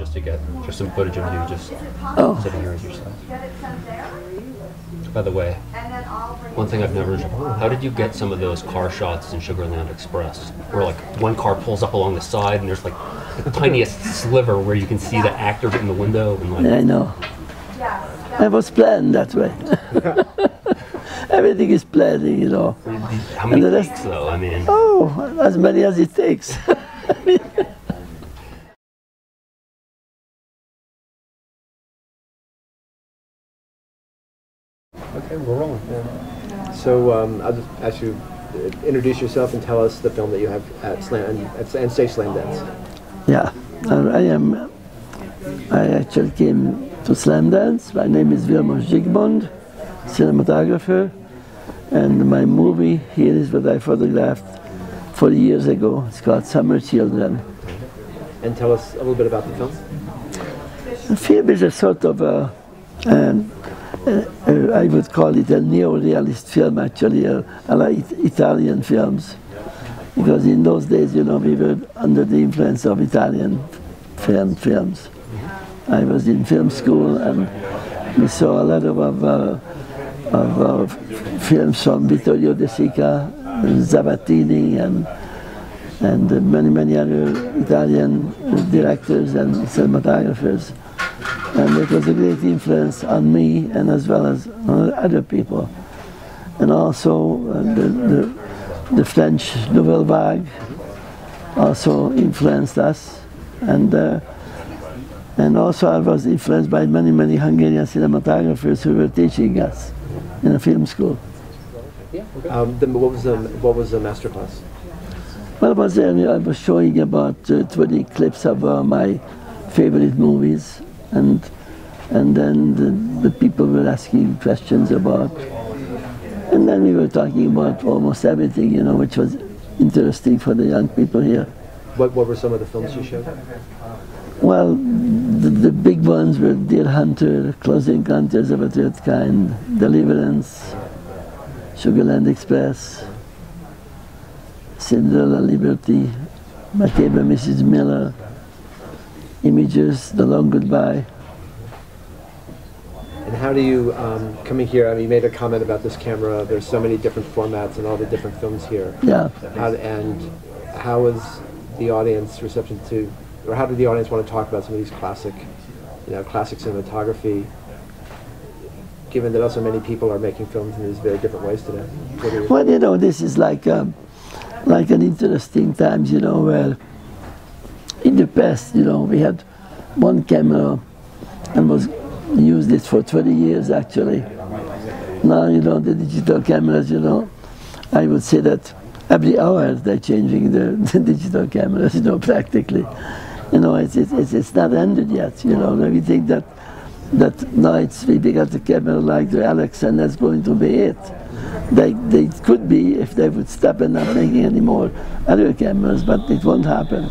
just to get just some footage of you just sitting here as yourself. By the way, one thing I've never how did you get some of those car shots in Sugarland Express, where like one car pulls up along the side and there's like the tiniest sliver where you can see the actor in the window and like. Yeah, I know. I was planned that way. Everything is planning, you know. How many takes, though? I mean. Oh, as many as it takes. Okay, we're rolling. Yeah. So I'll just ask you, introduce yourself and tell us the film that you have at and say Slamdance. Yeah, I actually came to Slamdance. My name is Vilmos Zsigmond, cinematographer, and my movie here is what I photographed 40 years ago. It's called Summer Children. And tell us a little bit about the film. The film is a sort of I would call it a neo-realist film, actually, like Italian films. Because in those days, you know, we were under the influence of Italian films. I was in film school, and we saw a lot of films from Vittorio De Sica, Zavattini, and many other Italian directors and cinematographers. And it was a great influence on me and as well as on other people. And also the French Nouvelle Vague also influenced us. And also I was influenced by many Hungarian cinematographers who were teaching us in a film school. Then what was the masterclass? Well, I was showing about 20 clips of my favorite movies, and then the people were asking questions about, and then we were talking about almost everything, you know, which was interesting for the young people here. What were some of the films you showed? Well, the big ones were Deer Hunter, Close Encounters of a Third Kind, Deliverance, Sugarland Express, Cinderella Liberty, McCabe Mrs. Miller, Images, The Long Goodbye. And how do you, coming here, I mean, you made a comment about this camera, there's so many different formats and all the different films here. Yeah. How was the audience reception to, or how did the audience want to talk about some of these classic cinematography, given that also many people are making films in these very different ways today? Well, you know, this is like an interesting times, you know, where in the past, you know, we had one camera and used it for 20 years actually. Now, you know, the digital cameras, you know, I would say that every hour they're changing the digital cameras, you know, practically. You know, it's not ended yet, you know. We think that now we got a camera like the Alex and that's going to be it. They could be if they would stop and not making any more other cameras, but it won't happen.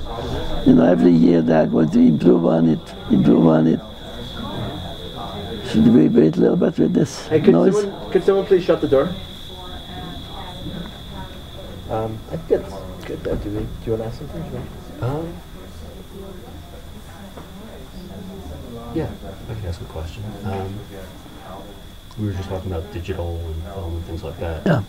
You know, every year they are going to improve on it. Should we wait a little bit with this noise? Could someone please shut the door? I think it's good. Do you want to ask something? Yeah, I can ask a question. We were just talking about digital and film and things like that. Yeah.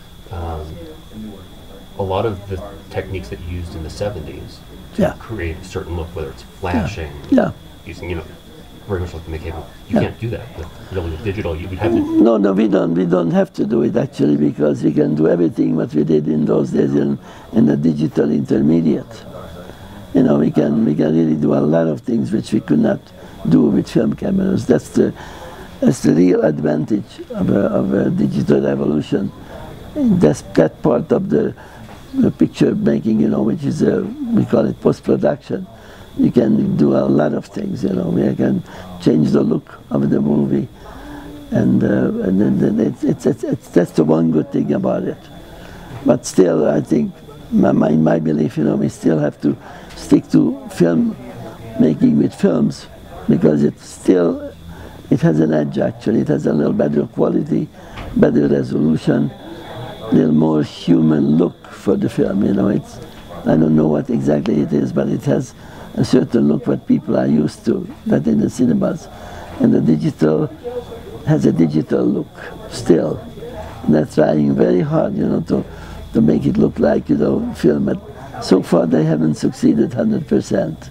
A lot of the techniques that you used in the 70s to create a certain look, whether it's flashing, using, you know, very much like the McCabe, you can't do that with digital. You would have to. No, we don't have to do it actually, because we can do everything what we did in those days in the digital intermediate. You know, we can really do a lot of things which we could not do with film cameras. That's the real advantage of a digital revolution. And that's that part of the picture making, you know, which is we call it post-production. You can do a lot of things, you know. We can change the look of the movie, and then that's the one good thing about it. But still, I think my belief, you know, we still have to stick to film making with films, because it has an edge actually. It has a little better quality, better resolution, a little more human look for the film. You know, I don't know what exactly it is, but it has a certain look what people are used to, that in the cinemas. And the digital has a digital look still. And they're trying very hard, you know, to make it look like, you know, film. But so far they haven't succeeded 100%.